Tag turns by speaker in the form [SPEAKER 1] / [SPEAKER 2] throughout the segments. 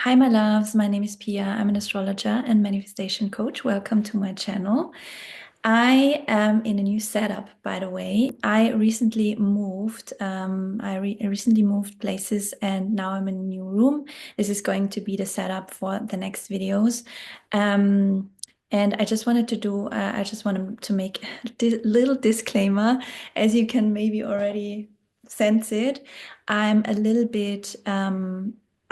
[SPEAKER 1] Hi, my loves. My name is Pia. I'm an astrologer and manifestation coach. Welcome to my channel. I am in a new setup, by the way. I recently moved. I recently moved places, and now I'm in a new room. This is going to be the setup for the next videos. Um, and I just wanted to do. I just wanted to make a little disclaimer, as you can maybe already sense it. I'm a little bit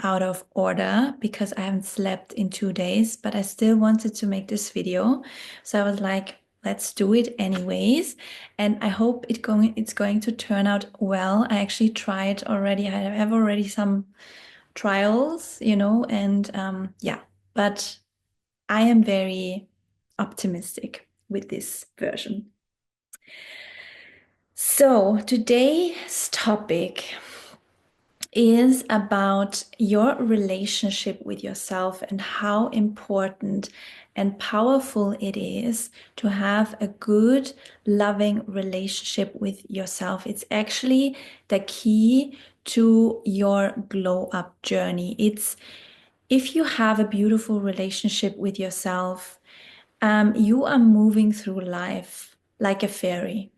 [SPEAKER 1] out of order because I haven't slept in 2 days, but I still wanted to make this video. So I was like, let's do it anyways. And I hope it's going to turn out well. I actually tried already. I have already some trials, and yeah, but I am very optimistic with this version. So today's topic is about your relationship with yourself and how important and powerful it is to have a good, loving relationship with yourself. It's actually the key to your glow up journey. It's if you have a beautiful relationship with yourself, you are moving through life like a fairy.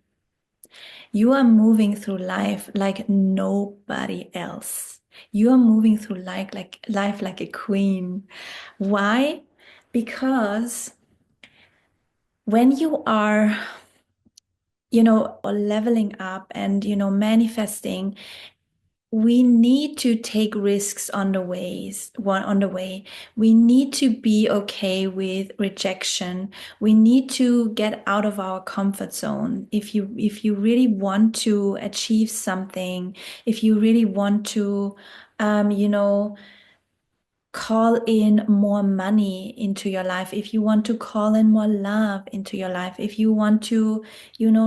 [SPEAKER 1] You are moving through life like nobody else. You are moving through life like a queen. Why? Because when you are, leveling up and, manifesting, we need to take risks on the way. We need to be okay with rejection. We need to get out of our comfort zone. If you really want to achieve something, if you really want to, um, you know, call in more money into your life, if you want to call in more love into your life, if you want to,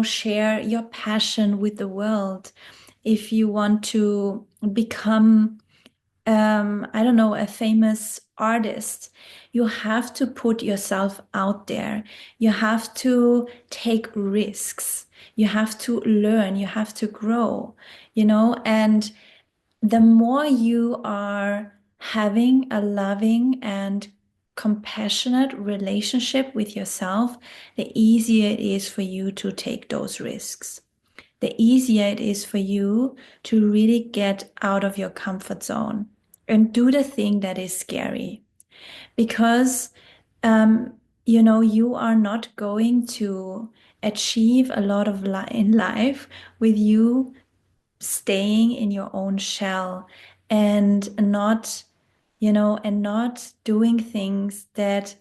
[SPEAKER 1] share your passion with the world, if you want to become, I don't know, a famous artist, you have to put yourself out there. You have to take risks. You have to learn. You have to grow, and the more you are having a loving and compassionate relationship with yourself, the easier it is for you to take those risks. The easier it is for you to really get out of your comfort zone and do the thing that is scary. Because, um, you are not going to achieve a lot of in life with you staying in your own shell and not, and not doing things that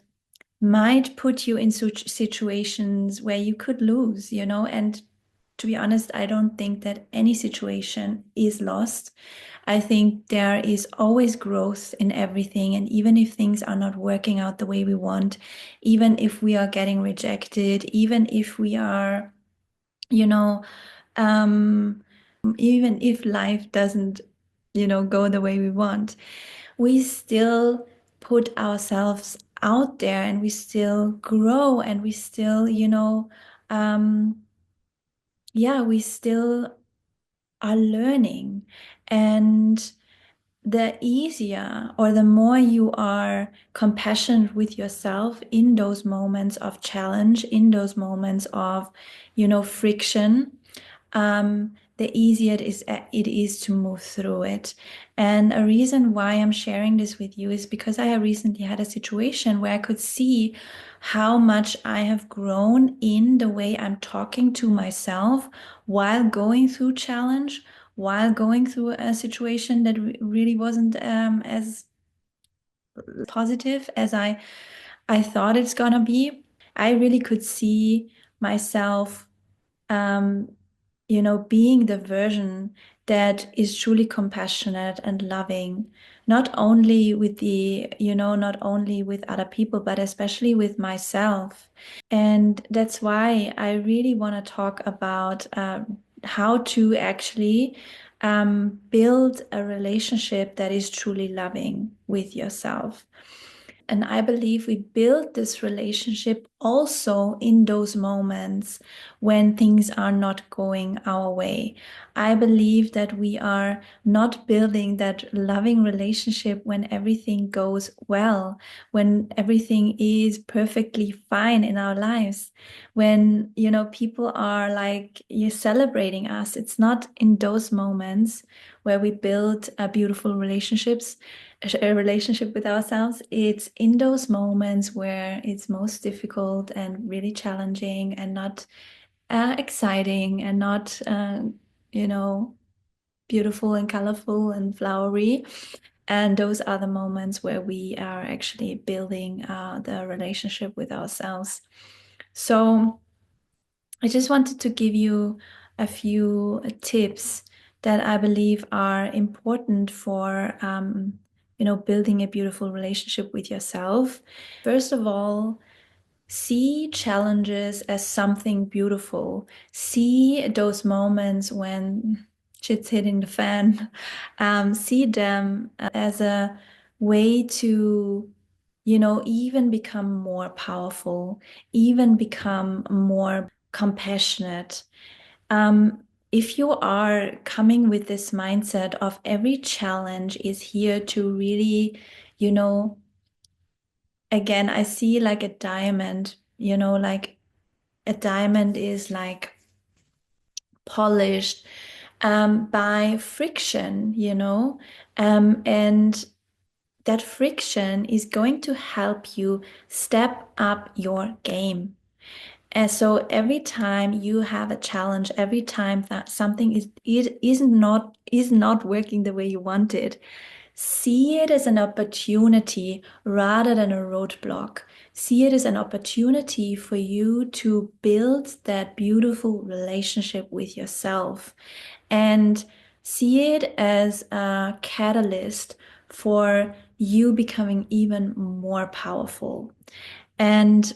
[SPEAKER 1] might put you in such situations where you could lose, and to be honest, I don't think that any situation is lost. I think there is always growth in everything. And even if things are not working out the way we want, even if we are getting rejected, even if we are, you know, um, even if life doesn't, go the way we want, we still put ourselves out there and we still grow and we still, um, yeah, we still are learning. And the easier or the more you are compassionate with yourself in those moments of challenge, in those moments of, friction, the easier it is to move through it. And a reason why I'm sharing this with you is because I have recently had a situation where I could see how much I have grown in the way I'm talking to myself while going through challenge, while going through a situation that really wasn't as positive as I thought it's gonna be. I really could see myself, um, being the version that is truly compassionate and loving, not only with not only with other people, but especially with myself. And that's why I really want to talk about how to actually build a relationship that is truly loving with yourself. And I believe we build this relationship also in those moments when things are not going our way. I believe that we are not building that loving relationship when everything goes well, when everything is perfectly fine in our lives, when, people are like, you're celebrating us. It's not in those moments where we build beautiful relationships, a relationship with ourselves. It's in those moments where it's most difficult and really challenging and not exciting and not, you know, beautiful and colorful and flowery. And those are the moments where we are actually building the relationship with ourselves. So I just wanted to give you a few tips that I believe are important for, building a beautiful relationship with yourself. First of all, see challenges as something beautiful. See those moments when shit's hitting the fan. See them as a way to, even become more powerful, even become more compassionate. If you are coming with this mindset of every challenge is here to really, you know, again, I see like a diamond, like a diamond is like polished by friction, and that friction is going to help you step up your game. And so every time you have a challenge, every time that something is not working the way you want it, see it as an opportunity rather than a roadblock. See it as an opportunity for you to build that beautiful relationship with yourself, and see it as a catalyst for you becoming even more powerful. And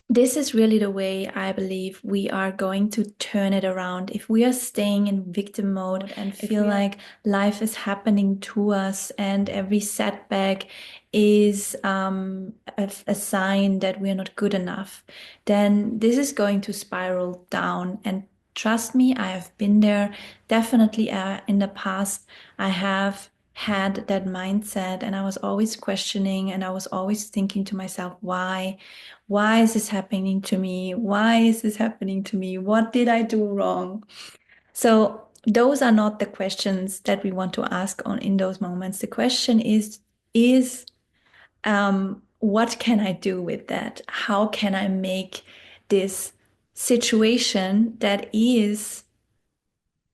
[SPEAKER 1] this is really the way I believe we are going to turn it around. If we are staying in victim mode and feel like life is happening to us and every setback is a sign that we are not good enough, then this is going to spiral down. And trust me, I have been there. Definitely in the past, I have had that mindset, and I was always questioning, and I was always thinking to myself, why? Why is this happening to me? Why is this happening to me? What did I do wrong? So those are not the questions that we want to ask on in those moments. The question is what can I do with that? How can I make this situation that is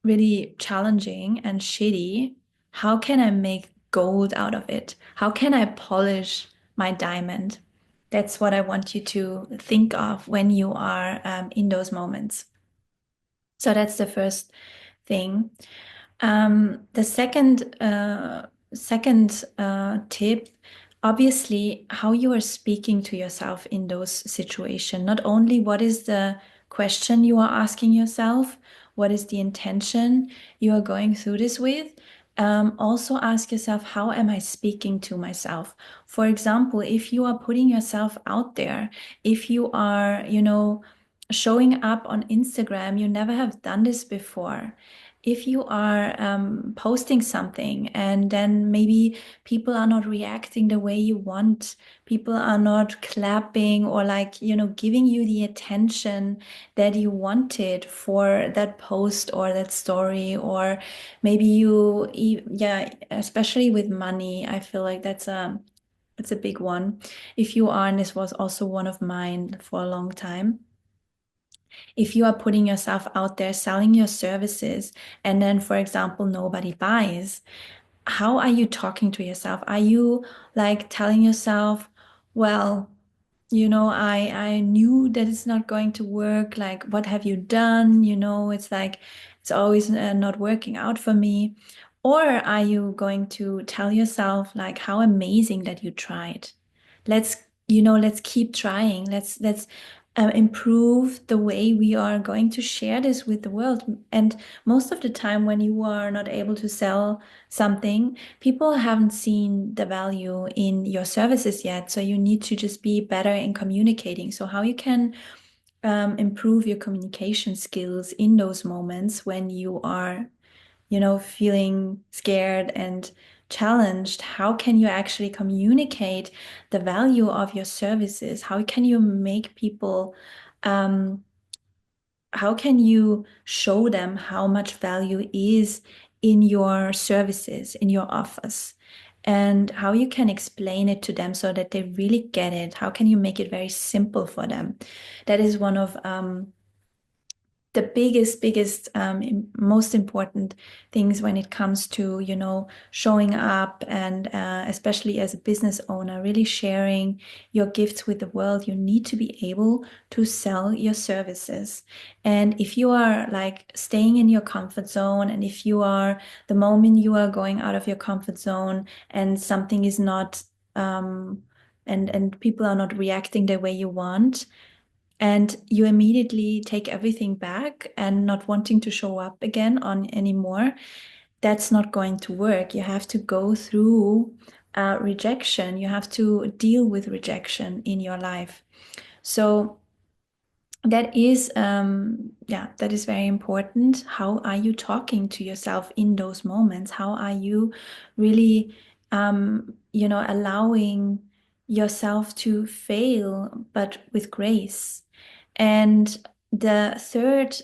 [SPEAKER 1] really challenging and shitty, how can I make gold out of it? How can I polish my diamond? That's what I want you to think of when you are in those moments. So that's the first thing. The second tip, obviously, how you are speaking to yourself in those situations. Not only what is the question you are asking yourself, what is the intention you are going through this with. Also ask yourself, how am I speaking to myself? For example, if you are putting yourself out there, if you are, showing up on Instagram, you never have done this before. If you are posting something and then maybe people are not reacting the way you want, people are not clapping or like, giving you the attention that you wanted for that post or that story, or maybe yeah, especially with money, I feel like it's a big one. If you are, and this was also one of mine for a long time, if you are putting yourself out there selling your services and then, for example, nobody buys, how are you talking to yourself? Are you like telling yourself, well, I knew that it's not going to work. Like, what have you done? It's like it's always not working out for me. Or are you going to tell yourself like how amazing that you tried? Let's, let's keep trying. Let's improve the way we are going to share this with the world. And most of the time, when you are not able to sell something, people haven't seen the value in your services yet. So you need to just be better in communicating. So, how you can improve your communication skills in those moments when you are, feeling scared and challenged. How can you actually communicate the value of your services? How can you make people, um, how can you show them how much value is in your services, in your office? And how you can explain it to them so that they really get it? How can you make it very simple for them? That is one of the biggest, most important things when it comes to, showing up and especially as a business owner, really sharing your gifts with the world. You need to be able to sell your services. And if you are like staying in your comfort zone, and if you are, the moment you are going out of your comfort zone and something is not, and people are not reacting the way you want, and you immediately take everything back and not wanting to show up again on anymore, that's not going to work. You have to go through rejection. You have to deal with rejection in your life. So that is, that is very important. How are you talking to yourself in those moments? How are you really, allowing yourself to fail, but with grace? And the third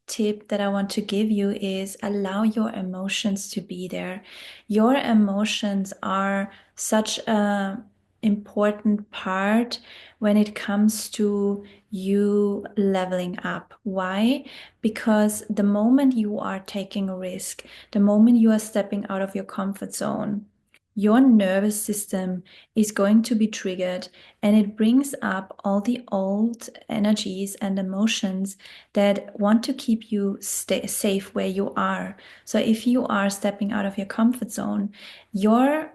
[SPEAKER 1] tip that I want to give you is allow your emotions to be there. Your emotions are such a important part when it comes to you leveling up. Why? Because the moment you are taking a risk, the moment you are stepping out of your comfort zone, your nervous system is going to be triggered, and it brings up all the old energies and emotions that want to keep you stay safe where you are. So if you are stepping out of your comfort zone, your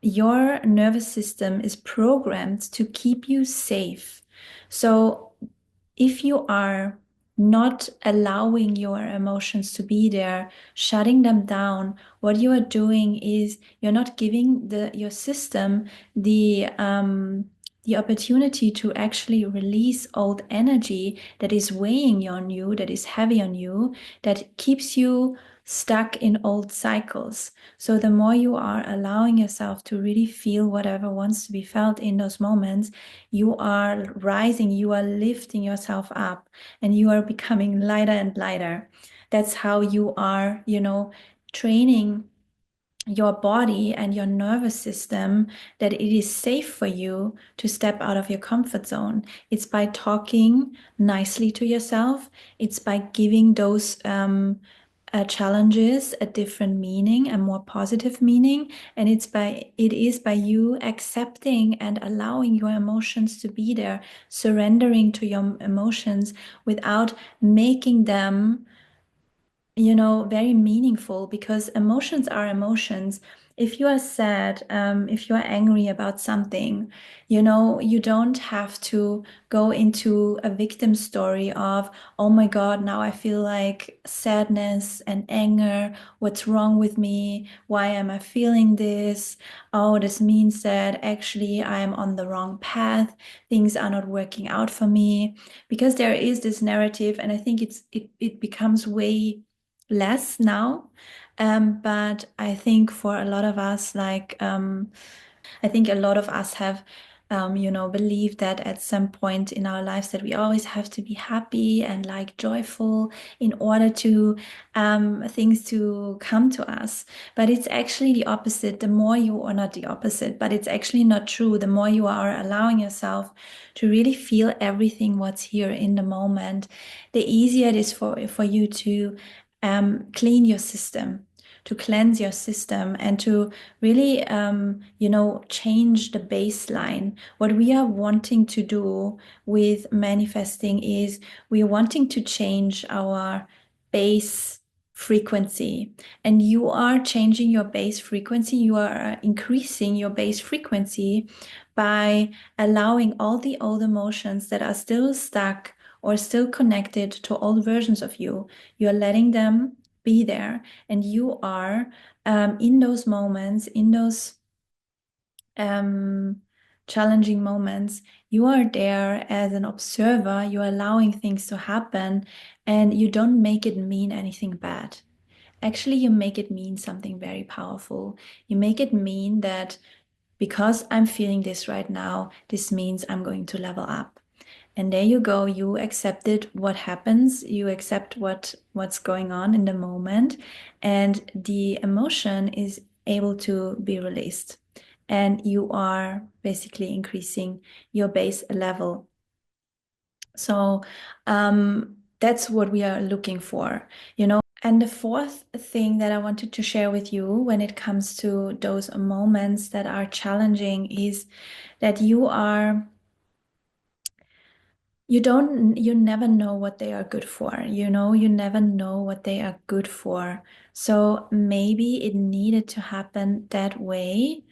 [SPEAKER 1] your nervous system is programmed to keep you safe. So if you are not allowing your emotions to be there, shutting them down, what you are doing is you're not giving your system the opportunity to actually release old energy that is weighing on you, that is heavy on you, that keeps you stuck in old cycles. So the more you are allowing yourself to really feel whatever wants to be felt in those moments, you are rising, you are lifting yourself up, and you are becoming lighter and lighter. That's how you are, training your body and your nervous system that it is safe for you to step out of your comfort zone. It's by talking nicely to yourself. It's by giving those challenges a different meaning, a more positive meaning, and it is by you accepting and allowing your emotions to be there, surrendering to your emotions without making them, very meaningful, because emotions are emotions. If you are sad, if you are angry about something, you don't have to go into a victim story of, oh my God, now I feel like sadness and anger. What's wrong with me? Why am I feeling this? Oh, this means that actually I am on the wrong path. Things are not working out for me. Because there is this narrative, and I think it becomes way less now. But I think for a lot of us, I think a lot of us have, believed that at some point in our lives that we always have to be happy and like joyful in order to things to come to us. But it's actually the opposite. The more you, or not the opposite, but it's actually not true. The more you are allowing yourself to really feel everything what's here in the moment, the easier it is for you to clean your system, to cleanse your system, and to really, change the baseline. What we are wanting to do with manifesting is we're wanting to change our base frequency, and you are changing your base frequency. You are increasing your base frequency by allowing all the old emotions that are still stuck or still connected to old versions of you. You're letting them be there, and you are in those moments, in those challenging moments, you are there as an observer. You're allowing things to happen, and you don't make it mean anything bad. Actually, you make it mean something very powerful. You make it mean that because I'm feeling this right now, this means I'm going to level up. And there you go. You accepted what happens. You accept what's going on in the moment, and the emotion is able to be released. And you are basically increasing your base level. So that's what we are looking for, you know. And the fourth thing that I wanted to share with you when it comes to those moments that are challenging is that you never know what they are good for. You know, you never know what they are good for. So maybe it needed to happen that way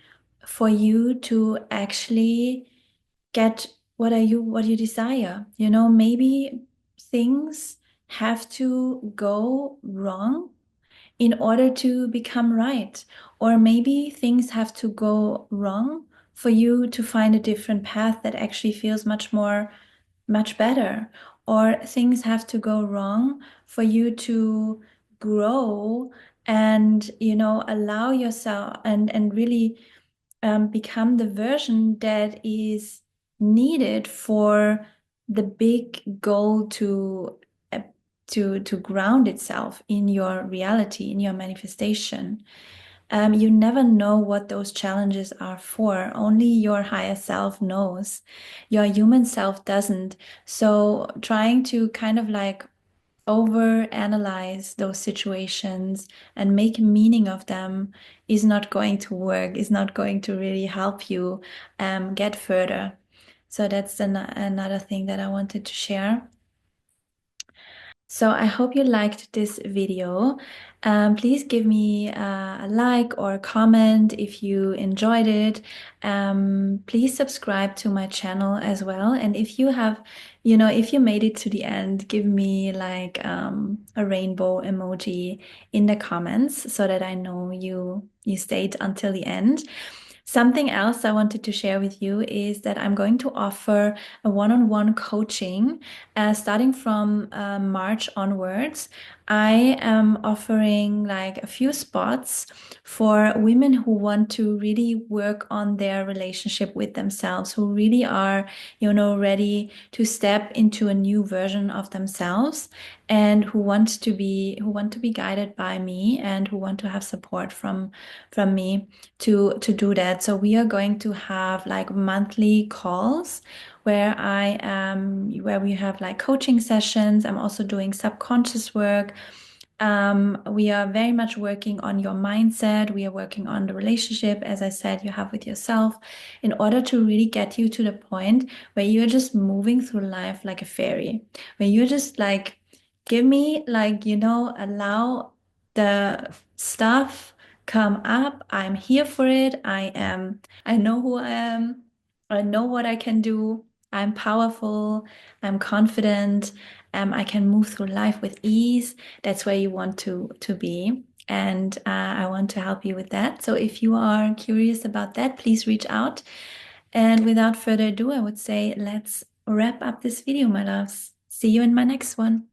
[SPEAKER 1] for you to actually get what you desire. You know, maybe things have to go wrong in order to become right. Or maybe things have to go wrong for you to find a different path that actually feels much better. Or things have to go wrong for you to grow and, you know, allow yourself and really become the version that is needed for the big goal uh, to ground itself in your reality, in your manifestation. You never know what those challenges are for. Only your higher self knows. Your human self doesn't. So trying to kind of like over analyze those situations and make meaning of them is not going to work, is not going to really help you get further. So that's another thing that I wanted to share. So I hope you liked this video. Please give me a like or a comment if you enjoyed it. Please subscribe to my channel as well. And if you have, you know, if you made it to the end, give me like a rainbow emoji in the comments so that I know you stayed until the end. Something else I wanted to share with you is that I'm going to offer a one-on-one coaching starting from March onwards. I am offering like a few spots for women who want to really work on their relationship with themselves, who really are, you know, ready to step into a new version of themselves and who want to be guided by me and who want to have support from me to do that. So we are going to have like monthly calls where we have like coaching sessions. I'm also doing subconscious work. We are very much working on your mindset. We are working on the relationship, as I said, you have with yourself, in order to really get you to the point where you're just moving through life like a fairy, where you're just like, give me, like, you know, allow the stuff come up. I'm here for it. I know who I am. I know what I can do. I'm powerful. I'm confident. I can move through life with ease. That's where you want to be. And I want to help you with that. So if you are curious about that, please reach out. And without further ado, I would say let's wrap up this video, my loves. See you in my next one.